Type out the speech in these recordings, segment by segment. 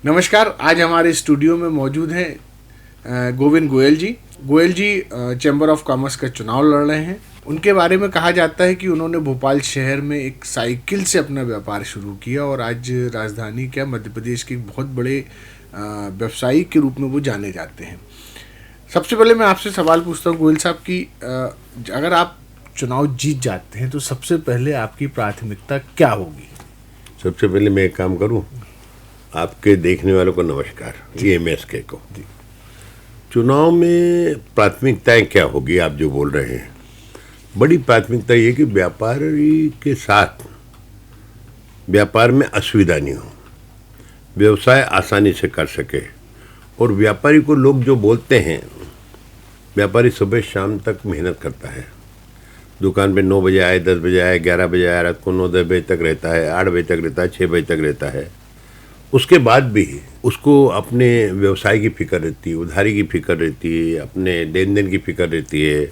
नमस्कार। आज हमारे स्टूडियो में मौजूद हैं गोविंद गोयल जी। गोयल जी चैम्बर ऑफ कॉमर्स का चुनाव लड़ रहे हैं। उनके बारे में कहा जाता है कि उन्होंने भोपाल शहर में एक साइकिल से अपना व्यापार शुरू किया और आज राजधानी क्या मध्य प्रदेश के एक बहुत बड़े व्यवसायी के रूप में वो जाने जाते हैं। सबसे पहले मैं आपसे सवाल पूछता हूँ गोयल साहब कि अगर आप चुनाव जीत जाते हैं तो सबसे पहले आपकी प्राथमिकता क्या होगी? सबसे पहले मैं एक काम करूं, आपके देखने वालों को नमस्कार। ये MSK को चुनाव में प्राथमिकताएं क्या होगी आप जो बोल रहे हैं, बड़ी प्राथमिकता ये कि व्यापारी के साथ व्यापार में असुविधा नहीं हो, व्यवसाय आसानी से कर सके। और व्यापारी को लोग जो बोलते हैं, व्यापारी सुबह शाम तक मेहनत करता है, दुकान पे 9 बजे आए, 10 बजे आए, 11 बजे आए, रात को 9-10 बजे तक रहता है, 8 बजे तक रहता है, 6 बजे तक रहता है। उसके बाद भी उसको अपने व्यवसाय की फिक्र रहती है, उधारी की फिक्र रहती है, अपने लेन देन की फिक्र रहती है,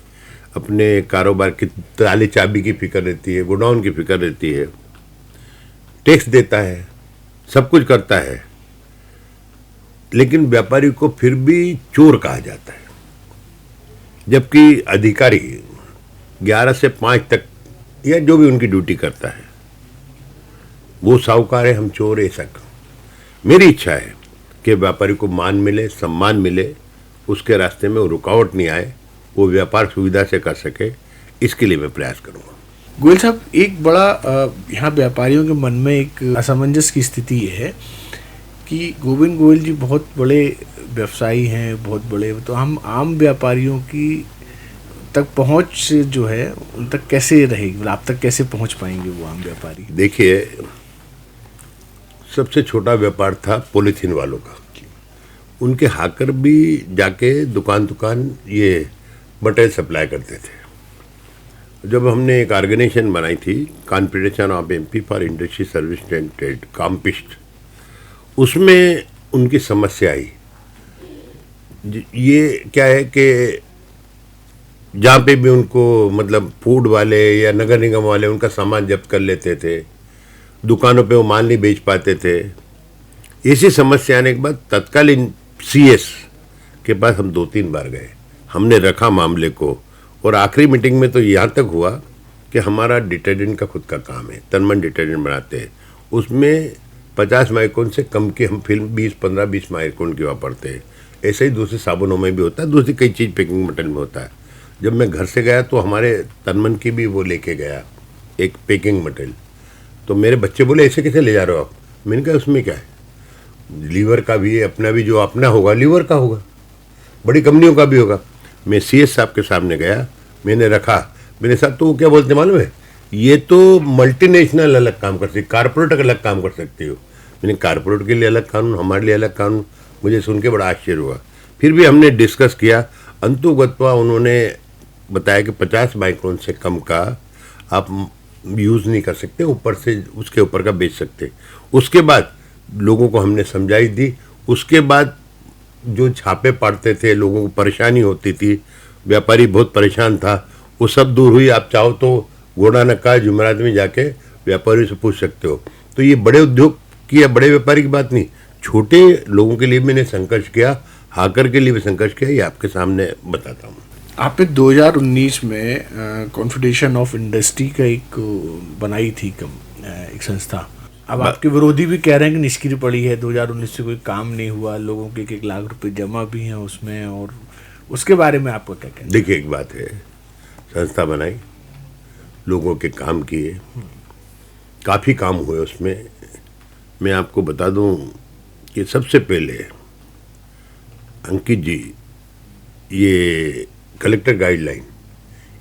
अपने कारोबार की ताले चाबी की फिक्र रहती है, गोडाउन की फिक्र रहती है, टैक्स देता है, सब कुछ करता है। लेकिन व्यापारी को फिर भी चोर कहा जाता है, जबकि अधिकारी 11 से 5 तक या जो भी उनकी ड्यूटी करता है वो साहूकार है, हम चोर। ऐसा मेरी इच्छा है कि व्यापारी को मान मिले, सम्मान मिले, उसके रास्ते में वो रुकावट नहीं आए, वो व्यापार सुविधा से कर सके, इसके लिए मैं प्रयास करूँगा। गोयल साहब, एक बड़ा यहाँ व्यापारियों के मन में एक असमंजस की स्थिति ये है कि गोविंद गोयल जी बहुत बड़े व्यवसायी हैं, बहुत बड़े, तो हम आम व्यापारियों की तक पहुँच जो है उन तक कैसे रहेगी, आप तक कैसे पहुँच पाएंगे वो आम व्यापारी? देखिए, सबसे छोटा व्यापार था पॉलीथीन वालों का। उनके हाकर भी जाके दुकान ये मटेरियल सप्लाई करते थे। जब हमने एक ऑर्गेनाइजेशन बनाई थी, confederation of MP for industry service and trade, कॉम्पिस्ट, उसमें उनकी समस्या आई। ये क्या है कि जहाँ पे भी उनको मतलब फूड वाले या नगर निगम वाले उनका सामान जब्त कर लेते थे, दुकानों पे वो माल नहीं बेच पाते थे। इसी समस्या आने के बाद तत्कालीन CS के पास हम 2-3 बार गए, हमने रखा मामले को, और आखिरी मीटिंग में तो यहाँ तक हुआ कि हमारा डिटर्जेंट का खुद का काम है, तनमन डिटर्जेंट बनाते हैं, उसमें 50 माइक्रोन से कम की हम फिल्म 15-20 माइक्रोन की वापरते हैं। ऐसे ही दूसरे साबुनों में भी होता है, दूसरी कई चीज़ पैकिंग मटेरियल में होता है। जब मैं घर से गया तो हमारे तनमन की भी वो लेके गया एक पैकिंग मटेरियल, तो मेरे बच्चे बोले ऐसे कैसे ले जा रहे हो आप? मैंने कहा उसमें क्या है, लीवर का भी है, अपना भी, जो अपना होगा लीवर का होगा, बड़ी कंपनियों का भी होगा। मैं CS साहब के सामने गया, मैंने रखा, मैंने साहब तो वो क्या बोलते मालूम है, ये तो मल्टीनेशनल अलग काम कर सकती, कारपोरेट अलग काम कर सकती हो। मैंने कारपोरेट के लिए अलग कानून, हमारे लिए अलग कानून, मुझे सुन के बड़ा आश्चर्य हुआ। फिर भी हमने डिस्कस किया, अंतुगत्वा उन्होंने बताया कि 50 माइक्रोन से कम का आप यूज़ नहीं कर सकते, ऊपर से उसके ऊपर का बेच सकते। उसके बाद लोगों को हमने समझाई दी। उसके बाद जो छापे पड़ते थे, लोगों को परेशानी होती थी, व्यापारी बहुत परेशान था, वो सब दूर हुई। आप चाहो तो घोड़ा नक्का जुमेरात में जाके व्यापारी से पूछ सकते हो। तो ये बड़े उद्योग की या बड़े व्यापारी की बात नहीं, छोटे लोगों के लिए मैंने संघर्ष किया, हाकर के लिए भी संघर्ष किया, ये आपके सामने बताता हूँ। आपने 2019 में कॉन्फेडरेशन ऑफ इंडस्ट्री का एक बनाई थी एक संस्था। अब आपके विरोधी भी कह रहे हैं कि निष्क्रिय पड़ी है, 2019 से कोई काम नहीं हुआ, लोगों के 1 लाख रुपए जमा भी हैं उसमें, और उसके बारे में आपको क्या कहना है? देखिए, एक बात है, संस्था बनाई, लोगों के काम किए, काफ़ी काम हुए उसमें। मैं आपको बता दूं कि सबसे पहले अंकित जी, ये कलेक्टर गाइडलाइन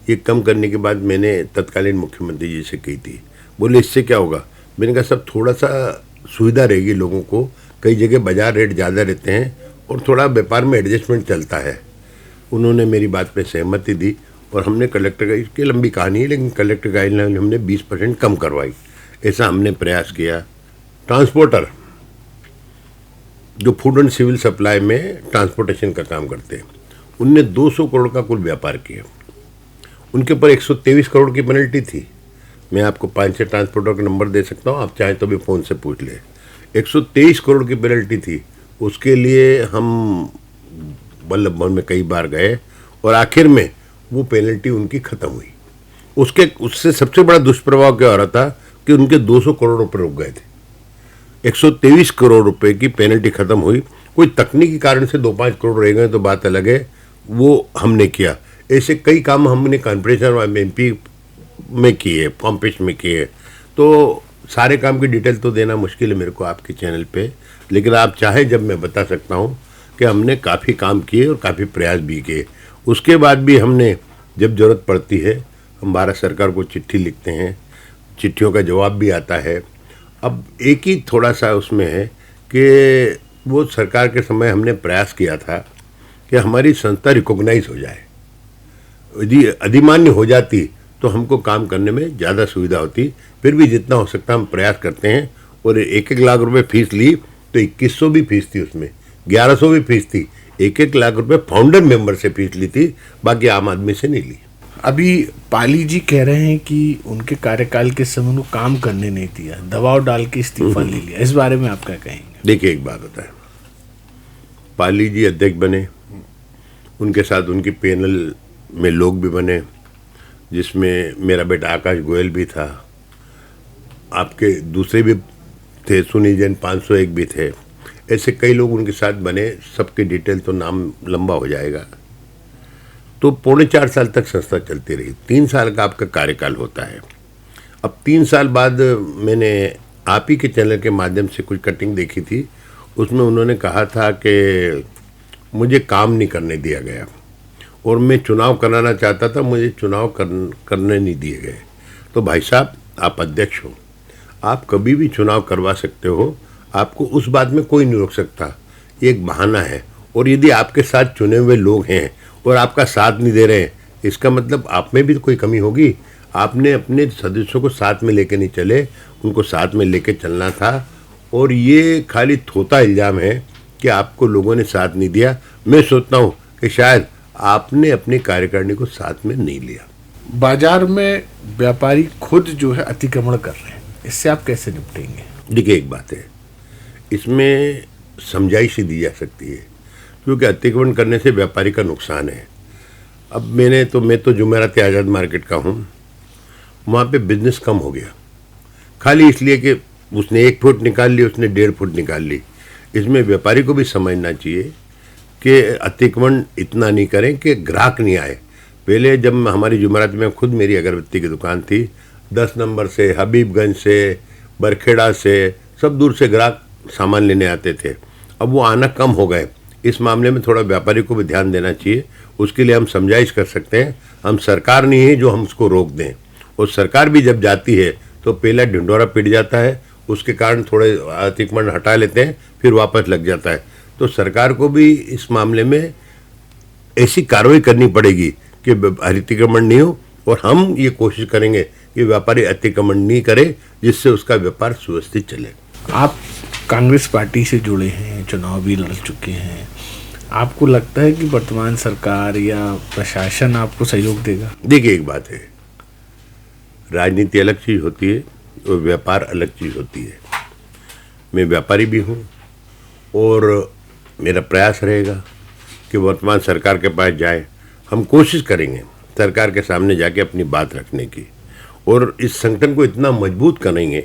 ये कम करने के बाद मैंने तत्कालीन मुख्यमंत्री जी से कही थी। बोले इससे क्या होगा? मैंने कहा सब थोड़ा सा सुविधा रहेगी लोगों को, कई जगह बाजार रेट ज़्यादा रहते हैं और थोड़ा व्यापार में एडजस्टमेंट चलता है। उन्होंने मेरी बात पे सहमति दी और हमने कलेक्टर का, इसकी लंबी कहानी है लेकिन कलेक्टर गाइडलाइन हमने 20% कम करवाई, ऐसा हमने प्रयास किया। ट्रांसपोर्टर जो फूड एंड सिविल सप्लाई में ट्रांसपोर्टेशन का काम करते हैं, उनने 200 करोड़ का कुल व्यापार किया, उनके ऊपर 123 करोड़ की पेनल्टी थी। मैं आपको 5-6 ट्रांसपोर्टर का नंबर दे सकता हूँ, आप चाहें तो भी फ़ोन से पूछ ले। 123 करोड़ की पेनल्टी थी। उसके लिए हम वल्लभ भवन में कई बार गए और आखिर में वो पेनल्टी उनकी ख़त्म हुई। उससे सबसे बड़ा दुष्प्रभाव क्या हो रहा था कि उनके 200 करोड़ रुपए रुक गए थे। 123 करोड़ रुपए की पेनल्टी ख़त्म हुई। कोई तकनीकी कारण से 2-5 करोड़ रह गए तो बात अलग है, वो हमने किया। ऐसे कई काम हमने कॉर्पोरेशन MP में किए, पॉम्पेश में किए। तो सारे काम की डिटेल तो देना मुश्किल है मेरे को आपके चैनल पे, लेकिन आप चाहे जब मैं बता सकता हूँ कि हमने काफ़ी काम किए और काफ़ी प्रयास भी किए। उसके बाद भी हमने जब ज़रूरत पड़ती है हम भारत सरकार को चिट्ठी लिखते हैं, चिट्ठियों का जवाब भी आता है। अब एक ही थोड़ा सा उसमें है कि वो सरकार के समय हमने प्रयास किया था कि हमारी संस्था रिकॉग्नाइज हो जाए। यदि अधिमान्य हो जाती तो हमको काम करने में ज़्यादा सुविधा होती। फिर भी जितना हो सकता हम प्रयास करते हैं। और 1-1 लाख रुपए फीस ली तो 2100 भी फीस थी, उसमें 1100 भी फीस थी। 1-1 लाख रुपए फाउंडर मेंबर से फीस ली थी, बाकी आम आदमी से नहीं ली। अभी पाली जी कह रहे हैं कि उनके कार्यकाल के समय उनको काम करने नहीं दिया, दबाव डाल के इस्तीफा ले लिया। इस बारे में आप क्या कहेंगे? देखिए, एक बात होता है, पाली जी अध्यक्ष बने, उनके साथ उनकी पैनल में लोग भी बने, जिसमें मेरा बेटा आकाश गोयल भी था, आपके दूसरे भी थे, सुनील जैन 501 भी थे। ऐसे कई लोग उनके साथ बने, सबके डिटेल तो नाम लंबा हो जाएगा। तो 3.25 साल तक संस्था चलती रही। 3 साल का आपका कार्यकाल होता है। अब 3 साल बाद मैंने आप ही के चैनल के माध्यम से कुछ कटिंग देखी थी, उसमें उन्होंने कहा था कि मुझे काम नहीं करने दिया गया और मैं चुनाव कराना चाहता था, मुझे चुनाव करने नहीं दिए गए। तो भाई साहब, आप अध्यक्ष हो, आप कभी भी चुनाव करवा सकते हो, आपको उस बात में कोई नहीं रोक सकता। ये एक बहाना है। और यदि आपके साथ चुने हुए लोग हैं और आपका साथ नहीं दे रहे हैं, इसका मतलब आप में भी तो कोई कमी होगी। आपने अपने सदस्यों को साथ में लेके नहीं चले, उनको साथ में लेके चलना था। और ये खाली थोथा इल्ज़ाम है कि आपको लोगों ने साथ नहीं दिया। मैं सोचता हूँ कि शायद आपने अपनी कार्यकारिणी को साथ में नहीं लिया। बाजार में व्यापारी खुद जो है अतिक्रमण कर रहे हैं, इससे आप कैसे निपटेंगे? देखिए, एक बात है, इसमें समझाइश दी जा सकती है, क्योंकि अतिक्रमण करने से व्यापारी का नुकसान है। अब मैं तो जुमेरात आज़ाद मार्केट का हूँ, वहाँ पे बिजनेस कम हो गया, खाली इसलिए कि उसने 1 फुट निकाल ली, उसने 1.5 फुट निकाल ली। इसमें व्यापारी को भी समझना चाहिए कि अतिक्रमण इतना नहीं करें कि ग्राहक नहीं आए। पहले जब हमारी जुमेरात में खुद मेरी अगरबत्ती की दुकान थी, 10 नंबर से, हबीबगंज से, बरखेड़ा से, सब दूर से ग्राहक सामान लेने आते थे। अब वो आना कम हो गए। इस मामले में थोड़ा व्यापारी को भी ध्यान देना चाहिए। उसके लिए हम समझाइश कर सकते हैं, हम सरकार नहीं है जो हम उसको रोक दें। और सरकार भी जब जाती है तो पहला ढिंढोरा पिट जाता है, उसके कारण थोड़े अतिक्रमण हटा लेते हैं, फिर वापस लग जाता है। तो सरकार को भी इस मामले में ऐसी कार्रवाई करनी पड़ेगी कि अतिक्रमण नहीं हो। और हम ये कोशिश करेंगे कि व्यापारी अतिक्रमण नहीं करे, जिससे उसका व्यापार सुव्यवस्थित चले। आप कांग्रेस पार्टी से जुड़े हैं, चुनाव भी लड़ चुके हैं, आपको लगता है कि वर्तमान सरकार या प्रशासन आपको सहयोग देगा? देखिए, एक बात है, राजनीति अलग चीज़ होती है और व्यापार अलग चीज़ होती है। मैं व्यापारी भी हूँ और मेरा प्रयास रहेगा कि वर्तमान सरकार के पास जाए। हम कोशिश करेंगे सरकार के सामने जाके अपनी बात रखने की, और इस संगठन को इतना मजबूत करेंगे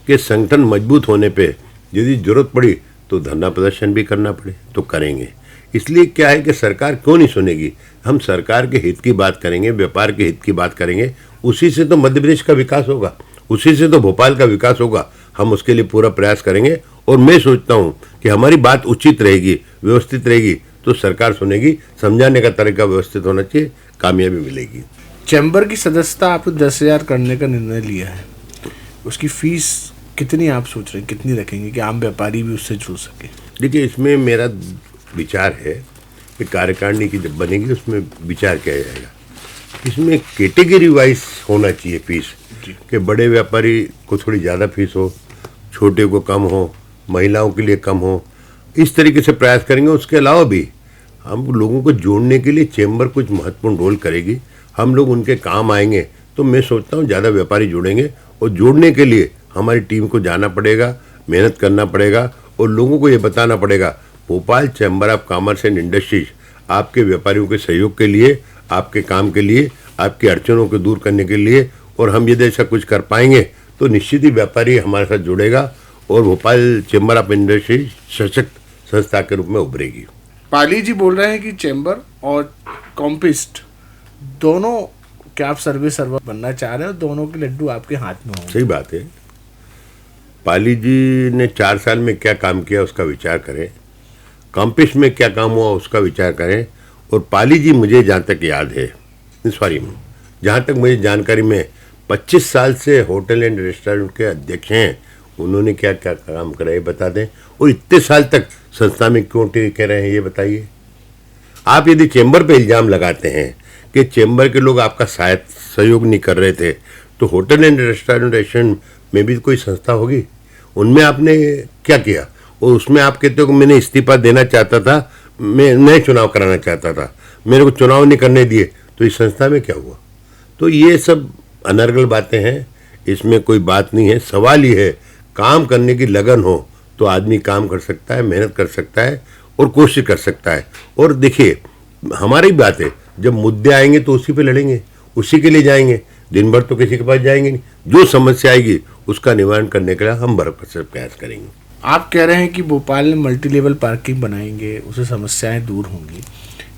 कि संगठन मजबूत होने पे यदि जरूरत पड़ी तो धरना प्रदर्शन भी करना पड़े तो करेंगे। इसलिए क्या है कि सरकार क्यों नहीं सुनेगी, हम सरकार के हित की बात करेंगे, व्यापार के हित की बात करेंगे। उसी से तो मध्य प्रदेश का विकास होगा, उसी से तो भोपाल का विकास होगा। हम उसके लिए पूरा प्रयास करेंगे और मैं सोचता हूँ कि हमारी बात उचित रहेगी, व्यवस्थित रहेगी तो सरकार सुनेगी। समझाने का तरीका व्यवस्थित होना चाहिए, कामयाबी मिलेगी। चैम्बर की सदस्यता आपने 10,000 करने का निर्णय लिया है, उसकी फीस कितनी आप सोच रहे हैं, कितनी रखेंगे कि आम व्यापारी भी उससे जुड़ सके? देखिए, इसमें मेरा विचार है कि कार्यकारिणी की जब बनेगी उसमें विचार किया जाएगा। इसमें कैटेगरी वाइज होना चाहिए फीस, कि बड़े व्यापारी को थोड़ी ज़्यादा फीस हो, छोटे को कम हो, महिलाओं के लिए कम हो। इस तरीके से प्रयास करेंगे। उसके अलावा भी हम लोगों को जोड़ने के लिए चैम्बर कुछ महत्वपूर्ण रोल करेगी। हम लोग उनके काम आएंगे तो मैं सोचता हूँ ज़्यादा व्यापारी जुड़ेंगे, और जोड़ने के लिए हमारी टीम को जाना पड़ेगा। मेहनत करना पड़ेगा और लोगों को ये बताना पड़ेगा Bhopal chamber of commerce and industries आपके व्यापारियों के सहयोग के लिए, आपके काम के लिए, आपकी अड़चनों को दूर करने के लिए, और हम यदि ऐसा कुछ कर पाएंगे तो निश्चित ही व्यापारी हमारे साथ जुड़ेगा और भोपाल चैम्बर ऑफ इंडस्ट्रीज सशक्त संस्था के रूप में उभरेगी। पाली जी बोल रहे हैं कि चैम्बर और कॉम्पिस्ट दोनों क्या आप सर्वे बनना चाह रहे हो, दोनों के लड्डू आपके हाथ में होंगे। सही बात है। पाली जी ने 4 साल में क्या काम किया उसका विचार करें, कॉम्पिस्ट में क्या काम हुआ उसका विचार करें। और पाली जी मुझे जहाँ तक याद है, सॉरी, जहाँ तक मुझे जानकारी में 25 साल से होटल एंड रेस्टोरेंट के अध्यक्ष हैं। उन्होंने क्या क्या काम करा ये बता दें, और इतने साल तक संस्था में क्यों टिके रहे हैं ये बताइए। आप यदि चैम्बर पे इल्ज़ाम लगाते हैं कि चैम्बर के लोग आपका सहयोग नहीं कर रहे थे, तो होटल एंड रेस्टोरेंट में भी कोई संस्था होगी, उनमें आपने क्या किया? और उसमें आप कहते हो कि मैंने इस्तीफा देना चाहता था, मैं नए चुनाव कराना चाहता था, मेरे को चुनाव नहीं करने दिए, तो इस संस्था में क्या हुआ? तो ये सब अनर्गल बातें हैं, इसमें कोई बात नहीं है। सवाल ये है काम करने की लगन हो तो आदमी काम कर सकता है, मेहनत कर सकता है और कोशिश कर सकता है। और देखिए हमारी बात है, जब मुद्दे आएंगे तो उसी पे लड़ेंगे, उसी के लिए जाएंगे, दिन भर तो किसी के पास जाएंगे नहीं। जो समस्या आएगी उसका निवारण करने के लिए हम भरपूर से प्रयास करेंगे। आप कह रहे हैं कि भोपाल में मल्टी लेवल पार्किंग बनाएंगे, उससे समस्याएं दूर होंगी।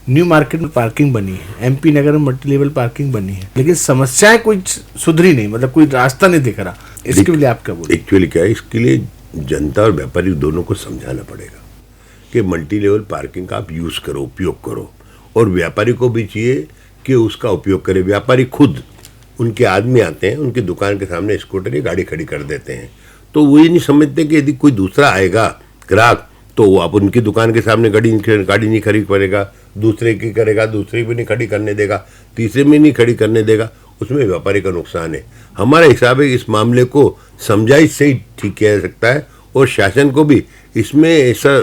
न्यू मार्केट में पार्किंग बनी है, एमपी नगर में मल्टी लेवल पार्किंग बनी है, लेकिन समस्याएं कुछ सुधरी नहीं, मतलब कोई रास्ता नहीं दिख रहा। इसके लिए आप क्या बोलें? एक्चुअली क्या है, इसके लिए जनता और व्यापारी दोनों को समझाना पड़ेगा कि मल्टी लेवल पार्किंग का आप यूज़ करो, उपयोग करो, और व्यापारी को भी चाहिए कि उसका उपयोग करे। व्यापारी खुद, उनके आदमी आते हैं, उनकी दुकान के सामने स्कूटर या गाड़ी खड़ी कर देते हैं, तो वो ये नहीं समझते कि यदि कोई दूसरा आएगा ग्राहक तो वो आप उनकी दुकान के सामने गाड़ी नहीं खड़ी करेगा, दूसरे की करेगा, दूसरे भी नहीं खड़ी करने देगा, तीसरे में नहीं खड़ी करने देगा, उसमें व्यापारी का नुकसान है। हमारा हिसाब है इस मामले को समझाइश से ही ठीक किया जा सकता है, और शासन को भी इसमें ऐसा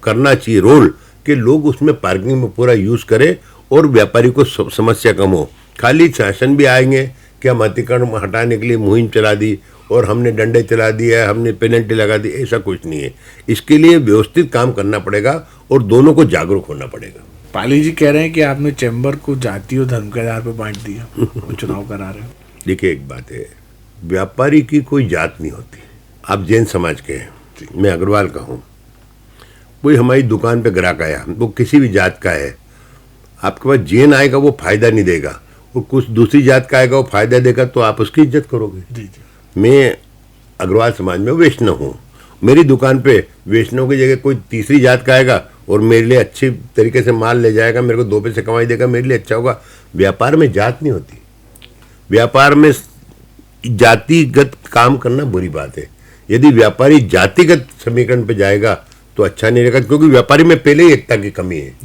करना चाहिए रोल कि लोग उसमें पार्किंग में पूरा यूज़ करें और व्यापारी को समस्या कम हो। खाली शासन भी आएंगे कि हम अतिक्रमण हटाने के लिए मुहिम चला दी और हमने डंडे चला दिया, हमने पेनल्टी लगा दी, ऐसा कुछ नहीं है। इसके लिए व्यवस्थित काम करना पड़ेगा और दोनों को जागरूक होना पड़ेगा। पाली जी कह रहे हैं कि आपने चैम्बर को जाति और धर्म के आधार पर बांट दिया, चुनाव करा रहे हो। देखिए एक बात है, व्यापारी की कोई जात नहीं होती। आप जैन समाज के हैं, मैं अग्रवाल का हूँ, कोई हमारी दुकान पे ग्राहक आया, वो किसी भी जात का है, आपके पास जैन आएगा वो फायदा नहीं देगा, वो कुछ दूसरी जात का आएगा वो फायदा देगा, तो आप उसकी इज्जत करोगे। जी जी। मैं अग्रवाल समाज में वैष्णव हूँ, मेरी दुकान पे वैष्णव की जगह कोई तीसरी जात का आएगा और मेरे लिए अच्छी तरीके से माल ले जाएगा, मेरे को 2 पैसे कमाई देगा, मेरे लिए अच्छा होगा। व्यापार में जात नहीं होती, व्यापार में जातिगत काम करना बुरी बात है। यदि व्यापारी जातिगत समीकरण पे जाएगा तो अच्छा नहीं रहेगा, क्योंकि व्यापारी में पहले ही एकता की कमी है,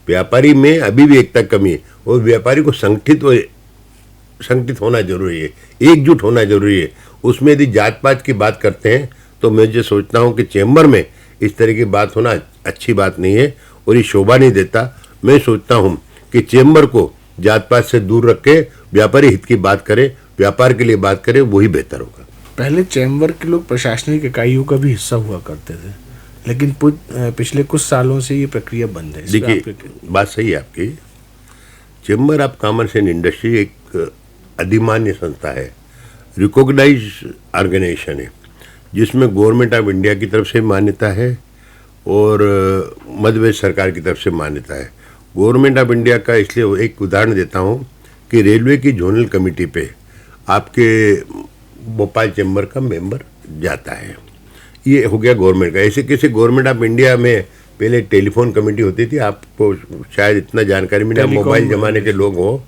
व्यापारी में अभी भी एकता की कमी है, और व्यापारी को संगठित होना जरूरी है, एकजुट होना जरूरी है। उसमें यदि जात पात की बात करते हैं तो मैं जो सोचता हूँ कि चैम्बर में इस तरह की बात होना अच्छी बात नहीं है और ये शोभा नहीं देता। मैं सोचता हूँ कि चैम्बर को जात पात से दूर रख के व्यापारी हित की बात करे, व्यापार के लिए बात करे, वही बेहतर होगा। पहले चैम्बर के लोग प्रशासनिक इकाइयों का भी हिस्सा हुआ करते थे, लेकिन पिछले कुछ सालों से ये प्रक्रिया बंद है। देखिए बात सही है आपकी। Chamber of commerce and industry एक अधिमान्य संस्था है, रिकॉग्नाइज ऑर्गेनाइजेशन है, जिसमें गवर्नमेंट ऑफ इंडिया की तरफ से मान्यता है और मध्य प्रदेश सरकार की तरफ से मान्यता है। गवर्नमेंट ऑफ इंडिया का इसलिए एक उदाहरण देता हूँ कि रेलवे की जोनल कमेटी पे आपके भोपाल चैम्बर का मेंबर जाता है, ये हो गया गवर्नमेंट का। ऐसे कैसे गवर्नमेंट ऑफ इंडिया में पहले टेलीफोन कमेटी होती थी, आपको शायद इतना जानकारी मिला, मोबाइल जमाने के लोग हो,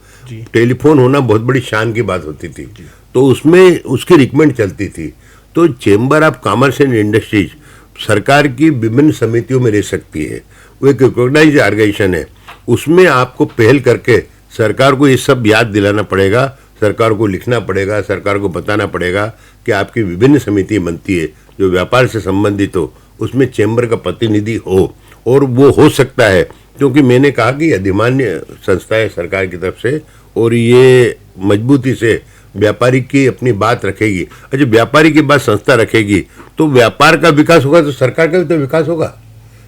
टेलीफोन होना बहुत बड़ी शान की बात होती थी, तो उसमें उसकी रिकमेंड चलती थी। तो chamber of commerce and industries सरकार की विभिन्न समितियों में रह सकती है, वो एक रिकॉग्नाइज ऑर्गेनाइजेशन है। उसमें आपको पहल करके सरकार को ये सब याद दिलाना पड़ेगा, सरकार को लिखना पड़ेगा, सरकार को बताना पड़ेगा कि आपकी विभिन्न समिति बनती है जो व्यापार से संबंधित हो, उसमें चैम्बर का प्रतिनिधि हो, और वो हो सकता है क्योंकि मैंने कहा कि अधिमान्य संस्था है सरकार की तरफ से और ये मजबूती से व्यापारी की अपनी बात रखेगी, और जब व्यापारी की बात संस्था रखेगी तो व्यापार का विकास होगा, तो सरकार का भी तो विकास होगा।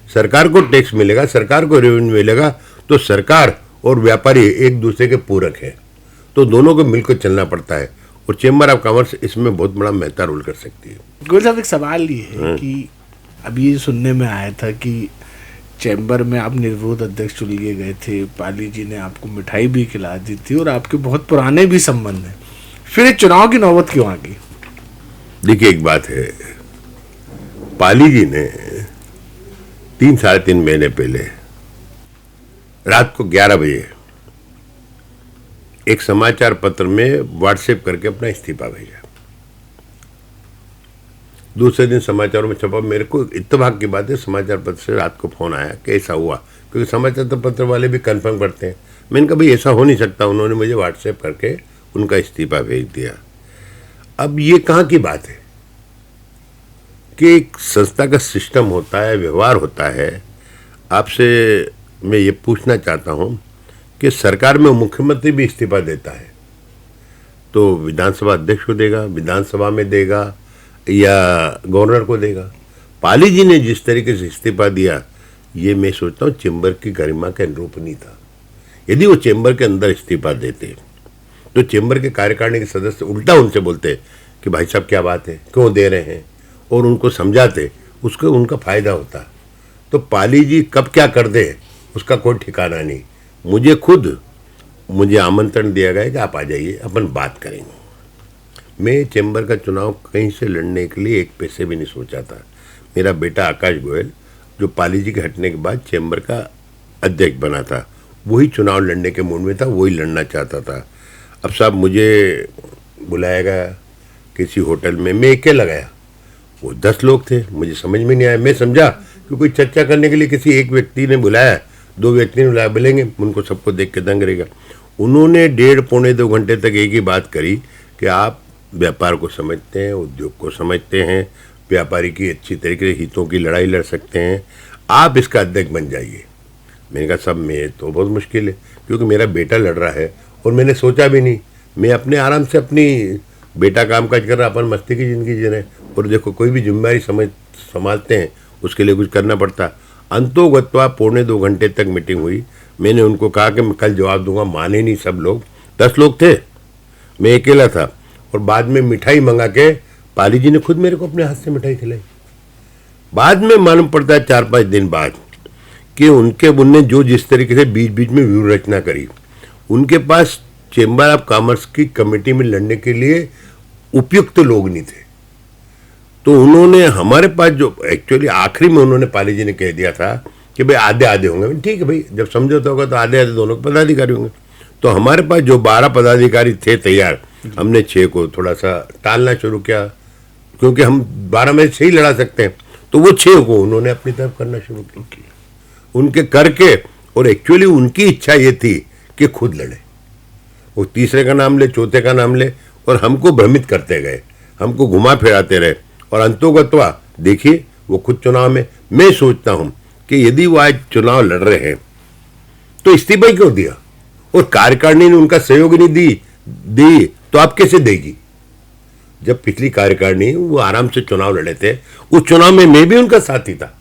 सरकार को टैक्स मिलेगा, सरकार को रेवेन्यू मिलेगा, तो सरकार और व्यापारी एक दूसरे के पूरक हैं, तो दोनों को मिलकर चलना पड़ता है, और चेंबर ऑफ कॉमर्स इसमें बहुत बड़ा महत्ता रोल कर सकती है। गोयल साहब, एक सवाल ये है कि अभी ये सुनने में आया था कि चैम्बर में आप निर्विरोध अध्यक्ष चुन लिए गए थे, पाली जी ने आपको मिठाई भी खिला दी थी और आपके बहुत पुराने भी संबंध हैं, फिर एक चुनाव की नौबत क्यों आ गई? देखिए, एक बात है, पाली जी ने 3-3.5 महीने पहले रात को 11 बजे एक समाचार पत्र में व्हाट्सएप करके अपना इस्तीफा भेजा। दूसरे दिन समाचारों में छपा। मेरे को इत्तेफाक की बात है, समाचार पत्र से रात को फोन आया कि ऐसा हुआ, क्योंकि समाचार पत्र वाले भी कंफर्म करते हैं। मैंने कहा भाई ऐसा हो नहीं सकता, उन्होंने मुझे व्हाट्सएप करके उनका इस्तीफा भेज दिया। अब ये कहाँ की बात है कि एक संस्था का सिस्टम होता है, व्यवहार होता है। आपसे मैं ये पूछना चाहता हूँ कि सरकार में मुख्यमंत्री भी इस्तीफा देता है तो विधानसभा अध्यक्ष को देगा, विधानसभा में देगा या गवर्नर को देगा। पाली जी ने जिस तरीके से इस्तीफा दिया, ये मैं सोचता हूँ चेंबर की गरिमा के अनुरूप नहीं था। यदि वो चेंबर के अंदर इस्तीफा देते तो चेंबर के कार्यकारिणी के सदस्य उल्टा उनसे बोलते कि भाई साहब क्या बात है, क्यों दे रहे हैं, और उनको समझाते, उसको उनका फायदा होता। तो पाली जी कब क्या कर दे उसका कोई ठिकाना नहीं। मुझे आमंत्रण दिया गया कि आप आ जाइए, अपन बात करेंगे। मैं चेंबर का चुनाव कहीं से लड़ने के लिए एक पैसे भी नहीं सोचा था। मेरा बेटा आकाश गोयल, जो पाली जी के हटने के बाद चेंबर का अध्यक्ष बना था, वही चुनाव लड़ने के मूड में था, वही लड़ना चाहता था। अब साहब मुझे बुलाया गया किसी होटल में, मैं अकेला गया, वो 10 लोग थे, मुझे समझ में नहीं आया। मैं समझा कि कोई चर्चा करने के लिए किसी एक व्यक्ति ने बुलाया, 2 व्यक्ति ने बुलाया, बोलेंगे उनको सबको देख के दंग रहेगा। उन्होंने 1.5-2 घंटे तक एक ही बात करी कि आप व्यापार को समझते हैं, उद्योग को समझते हैं, व्यापारी की अच्छी तरीके से हितों की लड़ाई लड़ सकते हैं, आप इसका अध्यक्ष बन जाइए। मैंने कहा सब में तो बहुत मुश्किल है, क्योंकि मेरा बेटा लड़ रहा है और मैंने सोचा भी नहीं, मैं अपने आराम से अपनी बेटा काम काज कर रहा, अपन मस्ती की ज़िंदगी जी रहे। और देखो कोई भी जिम्मेदारी संभालते हैं उसके लिए कुछ करना पड़ता। अंतोगत्वा 1.25-2 घंटे तक मीटिंग हुई। मैंने उनको कहा कि मैं कल जवाब दूंगा, माने नहीं सब लोग। 10 लोग थे, मैं अकेला था, और बाद में मिठाई मंगा के पाली जी ने खुद मेरे को अपने हाथ से मिठाई खिलाई। बाद में मालूम पड़ता है 4-5 दिन बाद कि उनने जो जिस तरीके से बीच बीच में व्यूह रचना करी, उनके पास चेंबर ऑफ कॉमर्स की कमेटी में लड़ने के लिए उपयुक्त लोग नहीं थे। तो उन्होंने हमारे पास जो एक्चुअली आखिरी में उन्होंने पाली जी ने कह दिया था कि भाई आधे होंगे। ठीक है भाई, जब समझौता होगा तो आधे दोनों पदाधिकारी होंगे। तो हमारे पास जो 12 पदाधिकारी थे तैयार, हमने 6 को थोड़ा सा टालना शुरू किया, क्योंकि हम 12 में से ही लड़ा सकते हैं। तो वो 6 को उन्होंने अपनी तरफ करना शुरू किया, उनके करके। और एक्चुअली उनकी इच्छा ये थी कि खुद लड़े, वो तीसरे का नाम ले, चौथे का नाम ले, और हमको भ्रमित करते गए, हमको घुमा फिराते रहे। और अंतोगत्वा देखिए वो खुद चुनाव में, मैं सोचता हूं कि यदि वो आज चुनाव लड़ रहे हैं तो इस्तीफा ही क्यों दिया, और कार्यकारिणी ने उनका सहयोग नहीं दी तो आप कैसे देगी? जब पिछली कार्यकारिणी वो आराम से चुनाव लड़े थे, उस चुनाव में मैं भी उनका साथी था,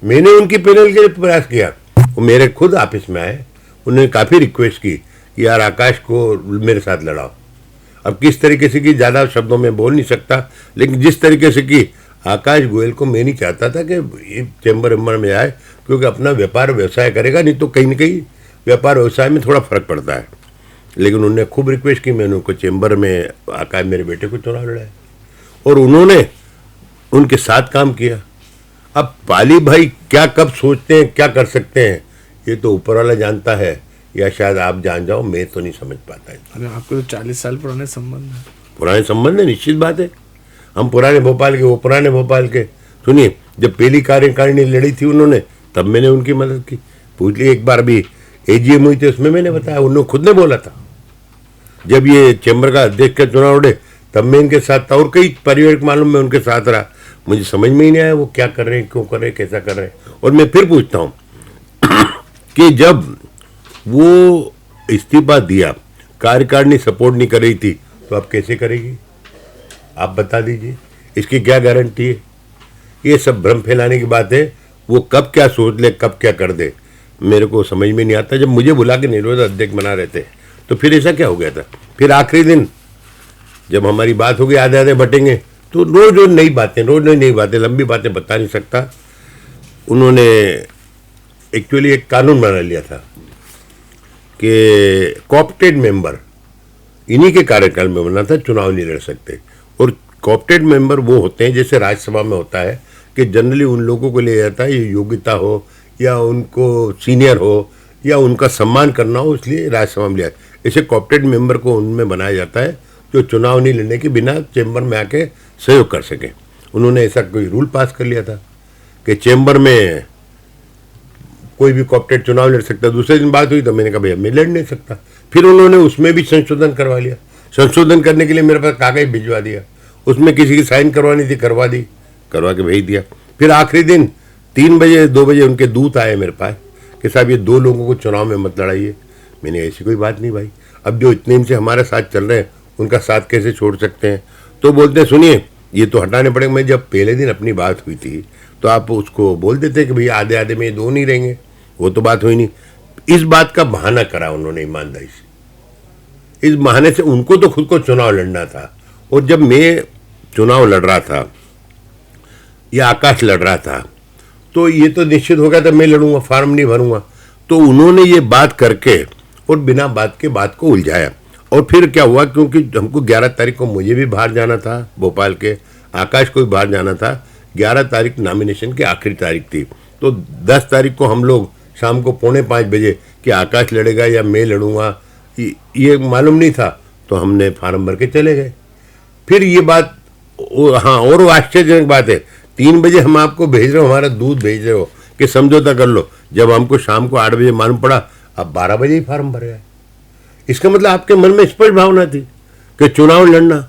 मैंने उनकी पैनल के लिए प्रयास किया। वो मेरे खुद ऑफिस में आए, उन्होंने काफ़ी रिक्वेस्ट की कि यार आकाश को मेरे साथ लड़ाओ। अब किस तरीके से की ज़्यादा शब्दों में बोल नहीं सकता, लेकिन जिस तरीके से की आकाश गोयल को मैं नहीं चाहता था कि ये चैम्बर में आए, क्योंकि अपना व्यापार व्यवसाय करेगा, नहीं तो कहीं ना कहीं व्यापार व्यवसाय में थोड़ा फर्क पड़ता है। लेकिन उन्होंने खूब रिक्वेस्ट की, मैंने उनको चैम्बर में आकाश मेरे बेटे को चुनाव लड़ाया, और उन्होंने उनके साथ काम किया। अब पाली भाई क्या कब सोचते हैं, क्या कर सकते हैं, ये तो ऊपर वाला जानता है, या शायद आप जान जाओ, मैं तो नहीं समझ पाता है। अरे आपको तो 40 साल पुराने संबंध है। पुराने संबंध है, निश्चित बात है। हम पुराने भोपाल के, वो पुराने भोपाल के। सुनिए, जब पहली कार्यकारिणी लड़ी थी उन्होंने, तब मैंने उनकी मदद की। पूछ ली, एक बार भी एजीएम हुई थी, उसमें मैंने बताया, उन्होंने खुद ने बोला था। जब ये चैम्बर का अध्यक्ष का चुनाव उड़े, तब मैं इनके साथ था, और कई पारिवारिक मालूम में उनके साथ रहा। मुझे समझ में ही नहीं आया वो क्या कर रहे हैं, क्यों कर रहे हैं, कैसा कर रहे हैं। और मैं फिर पूछता हूँ कि जब वो इस्तीफा दिया, कार्यकारिणी सपोर्ट नहीं कर रही थी, तो अब कैसे करेगी? आप बता दीजिए, इसकी क्या गारंटी है? ये सब भ्रम फैलाने की बात है। वो कब क्या सोच ले, कब क्या कर दे, मेरे को समझ में नहीं आता। जब मुझे बुला के निर्विरोध अध्यक्ष बना रहे थे तो फिर ऐसा क्या हो गया था? फिर आखिरी दिन जब हमारी बात होगी आधे आधे बटेंगे, तो रोज रोज नई बातें, लंबी बातें बता नहीं सकता। उन्होंने एक्चुअली एक कानून बना लिया था कि कोऑप्टेड मेंबर इन्हीं के कार्यकाल में बना था, चुनाव नहीं लड़ सकते। और कोऑप्टेड मेंबर वो होते हैं, जैसे राज्यसभा में होता है कि जनरली उन लोगों को लिया जाता है ये योग्यता हो या उनको सीनियर हो या उनका सम्मान करना हो, इसलिए राज्यसभा में लिया। ऐसे कोऑप्टेड मेंबर को उनमें बनाया जाता है जो चुनाव नहीं लड़ने के बिना चेंबर में आके सहयोग कर सके। उन्होंने ऐसा कोई रूल पास कर लिया था कि चेंबर में कोई भी कोऑप्टेड चुनाव लड़ सकता। दूसरे दिन बात हुई तो मैंने कहा भैया मैं लड़ नहीं सकता। फिर उन्होंने उसमें भी संशोधन करवा लिया। संशोधन करने के लिए मेरे पास कागज भिजवा दिया, उसमें किसी की साइन करवानी थी, करवा दी, करवा के भेज दिया। फिर आखिरी दिन 3 बजे 2 बजे उनके दूत आए मेरे पास कि साहब ये 2 लोगों को चुनाव में मत लड़ाइए। मैंने ऐसी कोई बात नहीं भाई, अब जो इतने दिन से हमारे साथ चल रहे हैं उनका साथ कैसे छोड़ सकते हैं? तो बोलते हैं सुनिए ये तो हटाने पड़ेंगे। मैं जब पहले दिन अपनी बात हुई थी तो आप उसको बोल देते कि भैया आधे आधे में ये 2 नहीं रहेंगे, वो तो बात हुई नहीं। इस बात का बहाना करा उन्होंने ईमानदारी से। इस बहाने से उनको तो खुद को चुनाव लड़ना था, और जब मैं चुनाव लड़ रहा था या आकाश लड़ रहा था तो ये तो निश्चित हो गया था मैं लड़ूंगा, फार्म नहीं भरूंगा। तो उन्होंने ये बात करके और बिना बात के बात को उलझाया। और फिर क्या हुआ, क्योंकि हमको 11 तारीख को मुझे भी बाहर जाना था भोपाल के, आकाश को भी बाहर जाना था। 11 तारीख नॉमिनेशन की आखिरी तारीख थी। तो 10 तारीख को हम लोग शाम को 4:45 बजे कि आकाश लड़ेगा या मैं लड़ूंगा ये मालूम नहीं था, तो हमने फार्म भर के चले गए। फिर ये बात हाँ, और वो आश्चर्यजनक बात है, 3 बजे हम आपको भेज रहे हो, हमारा दूध भेज रहे हो कि समझौता कर लो। जब हमको शाम को 8 बजे मालूम पड़ा अब 12 बजे ही फार्म भर गया। इसका मतलब आपके मन में स्पष्ट भावना थी कि चुनाव लड़ना।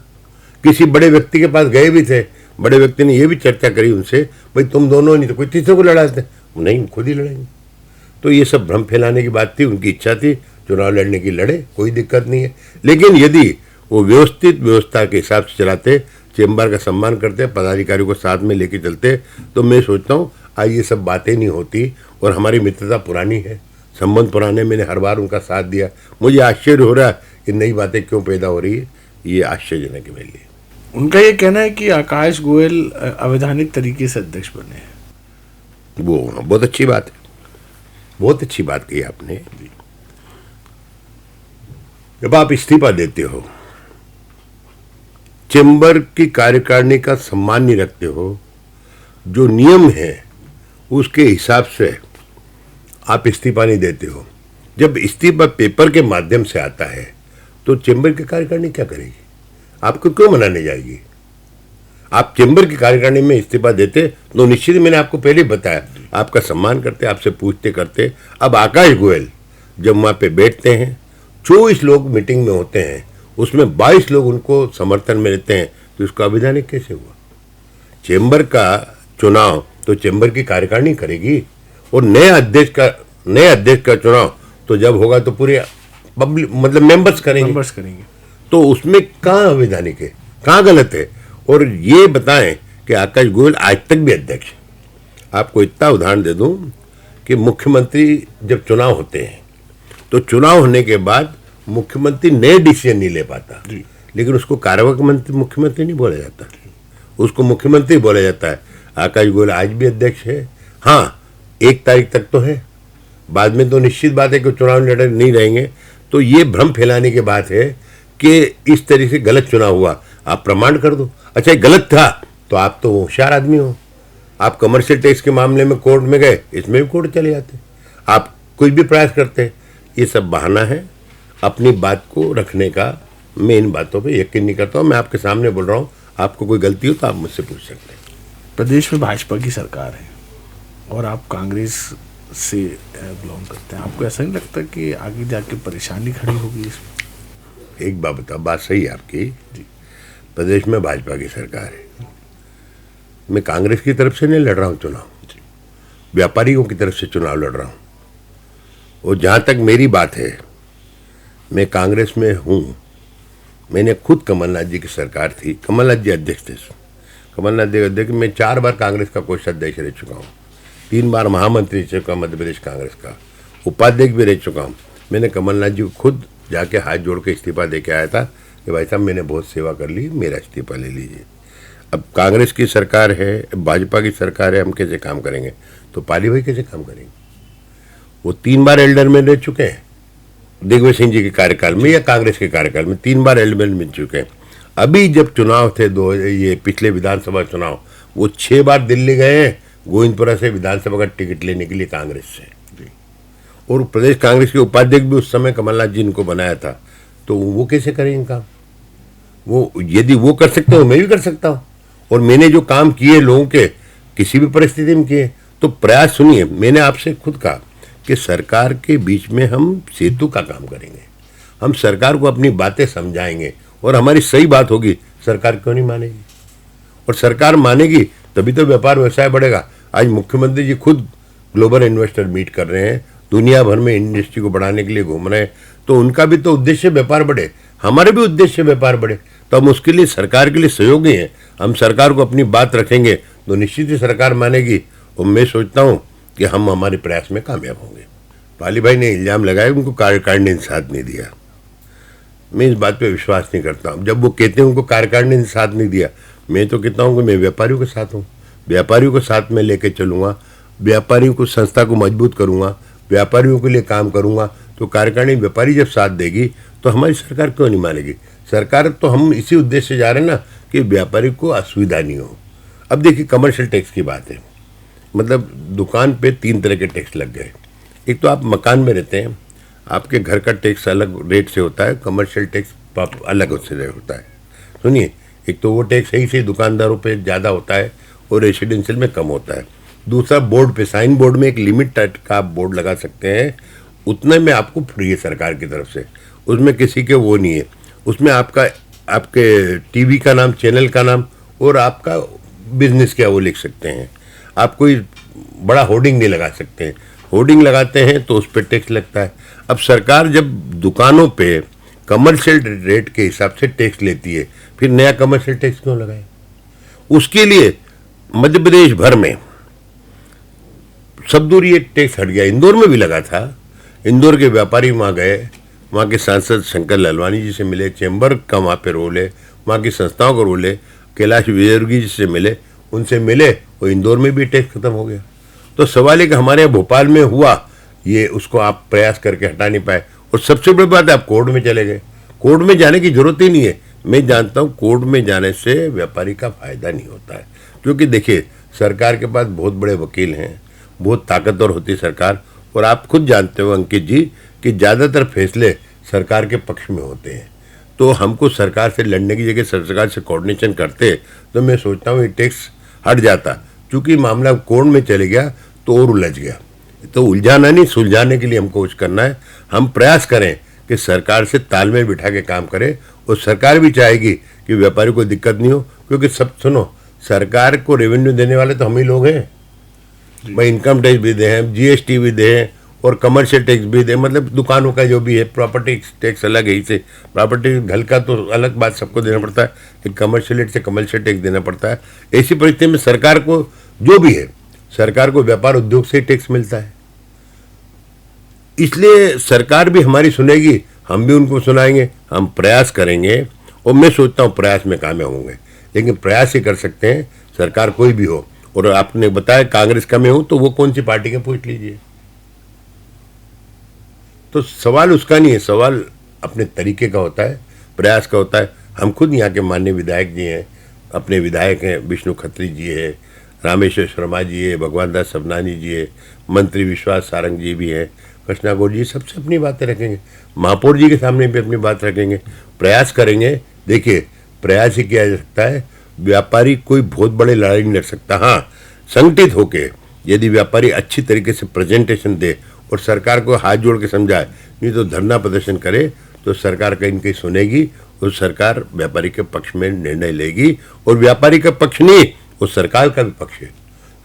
किसी बड़े व्यक्ति के पास गए भी थे, बड़े व्यक्ति ने ये भी चर्चा करी उनसे, भाई तुम दोनों नहीं तो कोई तीसरे को लड़ाते? नहीं, खुद ही लड़ेंगे। तो ये सब भ्रम फैलाने की बात थी। उनकी इच्छा थी चुनाव लड़ने की, लड़े, कोई दिक्कत नहीं है। लेकिन यदि वो व्यवस्थित व्यवस्था के हिसाब से चलाते, चेंबर का सम्मान करते, पदाधिकारियों को साथ में लेके चलते, तो मैं सोचता हूँ आज ये सब बातें नहीं होती। और हमारी मित्रता पुरानी है, संबंध पुराने, मैंने हर बार उनका साथ दिया। मुझे आश्चर्य हो रहा है कि नई बातें क्यों पैदा हो रही है, ये आश्चर्यजनक है मेरे लिए। उनका ये कहना है कि आकाश गोयल अवैधानिक तरीके से अध्यक्ष बने हैं। वो बहुत अच्छी बात है, बहुत अच्छी बात कही आपने। जब आप इस्तीफा देते हो, चेंबर की कार्यकारिणी का सम्मान नहीं रखते हो, जो नियम है उसके हिसाब से आप इस्तीफा नहीं देते हो। जब इस्तीफा पेपर के माध्यम से आता है तो चेंबर की कार्यकारिणी क्या करेगी? आपको क्यों मनाने जाएगी? आप चेंबर की कार्यकारिणी में इस्तीफा देते तो निश्चित, मैंने आपको पहले बताया, आपका सम्मान करते, आपसे पूछते करते। अब आकाश गोयल जब वहाँ पे बैठते हैं, 24 लोग मीटिंग में होते हैं, उसमें 22 लोग उनको समर्थन में रहते हैं, तो इसका अवैधानिक कैसे हुआ? चेंबर का चुनाव तो चेंबर की कार्यकारिणी करेगी, और नए अध्यक्ष का चुनाव तो जब होगा तो पूरे पब्लिक मतलब मेंबर्स करेंगे। तो उसमें कहाँ अवैधानिक है, कहाँ गलत है? और ये बताएं कि आकाश गोयल आज तक भी अध्यक्ष है। आपको इतना उदाहरण दे दूं कि मुख्यमंत्री जब चुनाव होते हैं तो चुनाव होने के बाद मुख्यमंत्री नए डिसीजन नहीं ले पाता, लेकिन उसको कार्यवाहक मुख्यमंत्री नहीं बोला जाता, उसको मुख्यमंत्री बोला जाता है। आकाश गोयल आज भी अध्यक्ष है। हाँ, 1 तारीख तक तो है, बाद में तो निश्चित बात है कि चुनाव लड़े नहीं रहेंगे। तो ये भ्रम फैलाने की बात है कि इस तरीके से गलत चुनाव हुआ, आप प्रमाण कर दो। अच्छा, गलत था तो आप तो होशियार आदमी हो, आप कमर्शियल टैक्स के मामले में कोर्ट में गए, इसमें भी कोर्ट चले जाते, आप कुछ भी प्रयास करते। ये सब बहाना है अपनी बात को रखने का। मैं इन बातों पे यकीन नहीं करता हूँ। मैं आपके सामने बोल रहा हूँ, आपको कोई गलती हो तो आप मुझसे पूछ सकते हैं। प्रदेश में भाजपा की सरकार है और आप कांग्रेस से बिलोंग करते हैं, आपको ऐसा नहीं लगता कि आगे जाके परेशानी खड़ी होगी इसमें? एक बात बताओ, बात सही है आपकी जी। प्रदेश में भाजपा की सरकार है, मैं कांग्रेस की तरफ से नहीं लड़ रहा हूँ चुनाव, व्यापारियों की तरफ से चुनाव लड़ रहा हूँ। और जहाँ तक मेरी बात है, मैं कांग्रेस में हूँ मैंने खुद, कमलनाथ जी की सरकार थी, कमलनाथ जी अध्यक्ष थे, कमलनाथ जी अध्यक्ष, मैं 4 बार कांग्रेस का कोषाध्यक्ष रह चुका हूँ, 3 बार महामंत्री रह चुका मध्य प्रदेश कांग्रेस का, उपाध्यक्ष भी रह चुका हूँ। मैंने कमलनाथ जी को खुद जाके हाथ जोड़ के इस्तीफा दे के आया था कि भाई साहब मैंने बहुत सेवा कर ली, मेरा इस्तीफा ले लीजिए। अब कांग्रेस की सरकार है, भाजपा की सरकार है, हम कैसे काम करेंगे? तो पाली भाई कैसे काम करेंगे? वो 3 बार एल्डर में रह चुके हैं, दिग्विजय सिंह जी के कार्यकाल में या कांग्रेस के कार्यकाल में 3 बार एल्डर मिल चुके हैं। अभी जब चुनाव थे ये पिछले विधानसभा चुनाव, वो 6 बार दिल्ली गए हैं गोविंदपुरा से विधानसभा का टिकट लेने के लिए कांग्रेस से, और प्रदेश कांग्रेस के उपाध्यक्ष भी उस समय कमलनाथ जी इनको बनाया था। तो वो कैसे करेंगे काम? वो यदि वो कर सकते हो मैं भी कर सकता हूँ, और मैंने जो काम किए लोगों के किसी भी परिस्थिति में किए। तो प्रयास सुनिए, मैंने आपसे खुद कहा कि सरकार के बीच में हम सेतु का काम करेंगे, हम सरकार को अपनी बातें समझाएंगे, और हमारी सही बात होगी, सरकार क्यों नहीं मानेगी? और सरकार मानेगी तभी तो व्यापार व्यवसाय बढ़ेगा। आज मुख्यमंत्री जी खुद ग्लोबल इन्वेस्टर मीट कर रहे हैं, दुनिया भर में इंडस्ट्री को बढ़ाने के लिए घूम रहे हैं, तो उनका भी तो उद्देश्य व्यापार बढ़े, हमारे भी उद्देश्य व्यापार बढ़े। तो हम उसके लिए सरकार के लिए सहयोगी हैं। हम सरकार को अपनी बात रखेंगे तो निश्चित ही सरकार मानेगी, और मैं सोचता हूँ कि हम हमारे प्रयास में कामयाब होंगे। पाली भाई ने इल्जाम लगाया उनको कार्यकारिणी ने साथ नहीं दिया, मैं इस बात पे विश्वास नहीं करता हूँ। जब वो कहते हैं उनको कार्यकारिणी ने साथ नहीं दिया, मैं तो कहता हूँ कि मैं व्यापारियों के साथ हूँ, व्यापारियों को साथ में लेके चलूँगा, व्यापारियों को, संस्था को मजबूत करूँगा, व्यापारियों के लिए काम करूँगा। तो कार्यकारिणी व्यापारी जब साथ देगी तो हमारी सरकार क्यों नहीं मानेगी? सरकार तो हम इसी उद्देश्य से जा रहे हैं ना कि व्यापारी को असुविधा नहीं हो। अब देखिए कमर्शियल टैक्स की बात है, मतलब दुकान पे 3 तरह के टैक्स लग गए। एक तो आप मकान में रहते हैं, आपके घर का टैक्स अलग रेट से होता है, कमर्शियल टैक्स अलग उससे होता है। सुनिए, एक तो वो टैक्स सही दुकानदारों पे ज़्यादा होता है और रेसिडेंशियल में कम होता है। दूसरा, बोर्ड पे, साइन बोर्ड में एक लिमिट का आप बोर्ड लगा सकते हैं, उतने में आपको फ्री है सरकार की तरफ से, उसमें किसी के वो नहीं है। उसमें आपके टीवी का नाम, चैनल का नाम और आपका बिजनेस क्या वो लिख सकते हैं। आप कोई बड़ा होर्डिंग नहीं लगा सकते हैं, होर्डिंग लगाते हैं तो उस पर टैक्स लगता है। अब सरकार जब दुकानों पे कमर्शियल रेट के हिसाब से टैक्स लेती है, फिर नया कमर्शियल टैक्स क्यों लगाए? उसके लिए मध्य प्रदेश भर में सब दूर ये टैक्स हट गया। इंदौर में भी लगा था, इंदौर के व्यापारी वहाँ गए, वहाँ के सांसद शंकर लालवानी जी से मिले, चैम्बर का वहाँ पे रोल है, वहाँ की संस्थाओं का रोल है, कैलाश विजयवर्गीय जी से मिले, उनसे मिले, और इंदौर में भी टैक्स खत्म हो गया। तो सवाल है कि हमारे यहाँ भोपाल में हुआ ये, उसको आप प्रयास करके हटा नहीं पाए। और सबसे बड़ी बात है, आप कोर्ट में चले गए। कोर्ट में जाने की जरूरत ही नहीं है। मैं जानता हूँ कोर्ट में जाने से व्यापारी का फायदा नहीं होता है, क्योंकि देखिए सरकार के पास बहुत बड़े वकील हैं, बहुत ताकतवर होती है सरकार, और आप खुद जानते हो अंकित जी कि ज़्यादातर फैसले सरकार के पक्ष में होते हैं। तो हमको सरकार से लड़ने की जगह सरकार से कोऑर्डिनेशन करते, तो मैं सोचता हूँ ये टैक्स हट जाता। चूँकि मामला कोर्ट में चले गया तो और उलझ गया। तो उलझाना नहीं, सुलझाने के लिए हमको कुछ करना है। हम प्रयास करें कि सरकार से तालमेल बिठा के काम करें, और सरकार भी चाहेगी कि व्यापारी को दिक्कत नहीं हो, क्योंकि सब सुनो, सरकार को रेवेन्यू देने वाले तो हम ही लोग हैं भाई। इनकम टैक्स भी दें, जीएसटी भी दें, और कमर्शियल टैक्स भी दें, मतलब दुकानों का जो भी है, प्रॉपर्टी टैक्स अलग है, इसे प्रॉपर्टी घर का तो अलग बात सबको देना पड़ता है, कि कमर्शियल रेट से कमर्शियल टैक्स देना पड़ता है। ऐसी परिस्थिति में सरकार को जो भी है, सरकार को व्यापार उद्योग से टैक्स मिलता है, इसलिए सरकार भी हमारी सुनेगी, हम भी उनको सुनाएंगे, हम प्रयास करेंगे, और मैं सोचता हूँ प्रयास में कामयाब होंगे। लेकिन प्रयास ही कर सकते हैं सरकार कोई भी हो। और आपने बताया कांग्रेस का मैं हूं, तो वो कौन सी पार्टी का पूछ लीजिए। तो सवाल उसका नहीं है, सवाल अपने तरीके का होता है, प्रयास का होता है। हम खुद यहाँ के माननीय विधायक जी हैं, अपने विधायक हैं, विष्णु खत्री जी है, रामेश्वर शर्मा जी है, भगवान दास सबनानी जी है, मंत्री विश्वास सारंग जी भी हैं, कृष्णा गौर जी, सबसे अपनी बातें रखेंगे, महापौर जी के सामने भी अपनी बात रखेंगे, प्रयास करेंगे। देखिए प्रयास ही किया जा सकता है, व्यापारी कोई बहुत बड़े लड़ाई नहीं लड़ सकता। हाँ, संगठित होके यदि व्यापारी अच्छी तरीके से प्रेजेंटेशन दे और सरकार को हाथ जोड़ के समझाए, नहीं तो धरना प्रदर्शन करे, तो सरकार कहीं कहीं सुनेगी, और सरकार व्यापारी के पक्ष में निर्णय लेगी। और व्यापारी का पक्ष नहीं, वो सरकार का भी पक्ष है।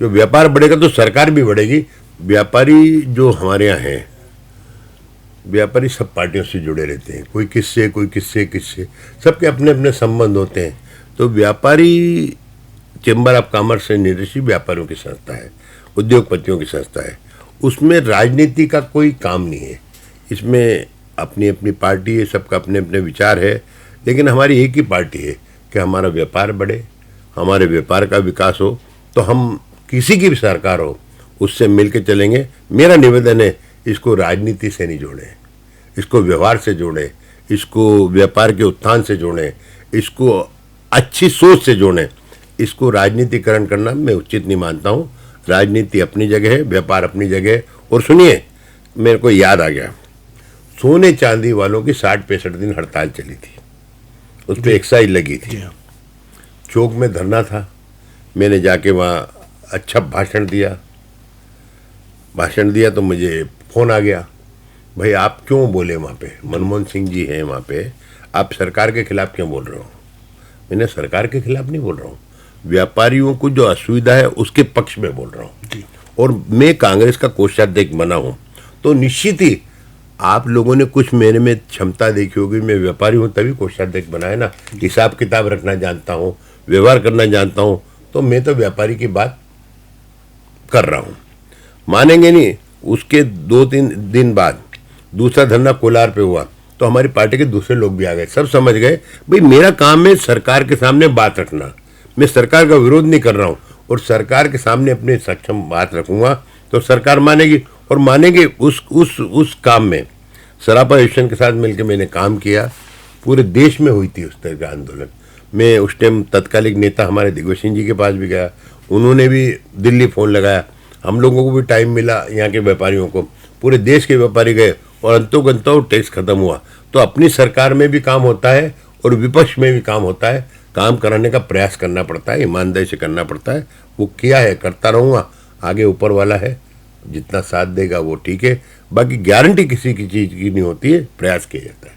जो व्यापार बढ़ेगा तो सरकार भी बढ़ेगी। व्यापारी जो हमारे यहाँ हैं, व्यापारी सब पार्टियों से जुड़े रहते हैं, कोई किससे, सबके अपने अपने संबंध होते हैं। तो व्यापारी chamber of commerce and industry व्यापारियों की संस्था है, उद्योगपतियों की संस्था है। उसमें राजनीति का कोई काम नहीं है। इसमें अपनी अपनी पार्टी है, सबका अपने अपने विचार है, लेकिन हमारी एक ही पार्टी है कि हमारा व्यापार बढ़े, हमारे व्यापार का विकास हो। तो हम किसी की भी सरकार हो उससे मिल के चलेंगे। मेरा निवेदन है, इसको राजनीति से नहीं जोड़ें, इसको व्यवहार से जोड़ें, इसको व्यापार के उत्थान से जोड़ें, इसको अच्छी सोच से जोड़ें। इसको राजनीतिकरण करना मैं उचित नहीं मानता हूँ। राजनीति अपनी जगह है, व्यापार अपनी जगह है। और सुनिए, मेरे को याद आ गया, सोने चांदी वालों की 60-65 दिन हड़ताल चली थी, उस पर एक्साइज लगी थी, चौक में धरना था। मैंने जाके वहाँ अच्छा भाषण दिया तो मुझे फ़ोन आ गया, भाई आप क्यों बोले वहाँ पे, मनमोहन सिंह जी हैं वहाँ पे, आप सरकार के खिलाफ क्यों बोल रहे हो। मैंने सरकार के खिलाफ नहीं बोल रहा हूँ, व्यापारियों को जो असुविधा है उसके पक्ष में बोल रहा हूँ। और मैं कांग्रेस का कोषाध्यक्ष बना हूँ, तो निश्चित ही आप लोगों ने कुछ मेरे में क्षमता देखी होगी। मैं व्यापारी हूँ तभी कोषाध्यक्ष बना है ना, हिसाब किताब रखना जानता हूँ, व्यवहार करना जानता हूँ। तो मैं तो व्यापारी की बात कर रहा हूँ, मानेंगे नहीं। उसके 2-3 दिन बाद दूसरा धरना कोलार पे हुआ, तो हमारी पार्टी के दूसरे लोग भी आ गए, सब समझ गए भाई मेरा काम है सरकार के सामने बात रखना। मैं सरकार का विरोध नहीं कर रहा हूँ, और सरकार के सामने अपने सक्षम बात रखूंगा तो सरकार मानेगी। और मानेंगे उस काम में सराफा एसोसिएशन के साथ मिलकर मैंने काम किया। पूरे देश में हुई थी उस तरह का आंदोलन। मैं उस टाइम तत्कालिक नेता हमारे दिग्विजय सिंह जी के पास भी गया, उन्होंने भी दिल्ली फ़ोन लगाया, हम लोगों को भी टाइम मिला, यहाँ के व्यापारियों को, पूरे देश के व्यापारी गए, और अंतोगंतो टैक्स खत्म हुआ। तो अपनी सरकार में भी काम होता है और विपक्ष में भी काम होता है। काम कराने का प्रयास करना पड़ता है, ईमानदारी से करना पड़ता है। वो किया है, करता रहूँगा। आगे ऊपर वाला है, जितना साथ देगा वो ठीक है। बाकी गारंटी किसी की चीज़ की नहीं होती है, प्रयास किया जाता है।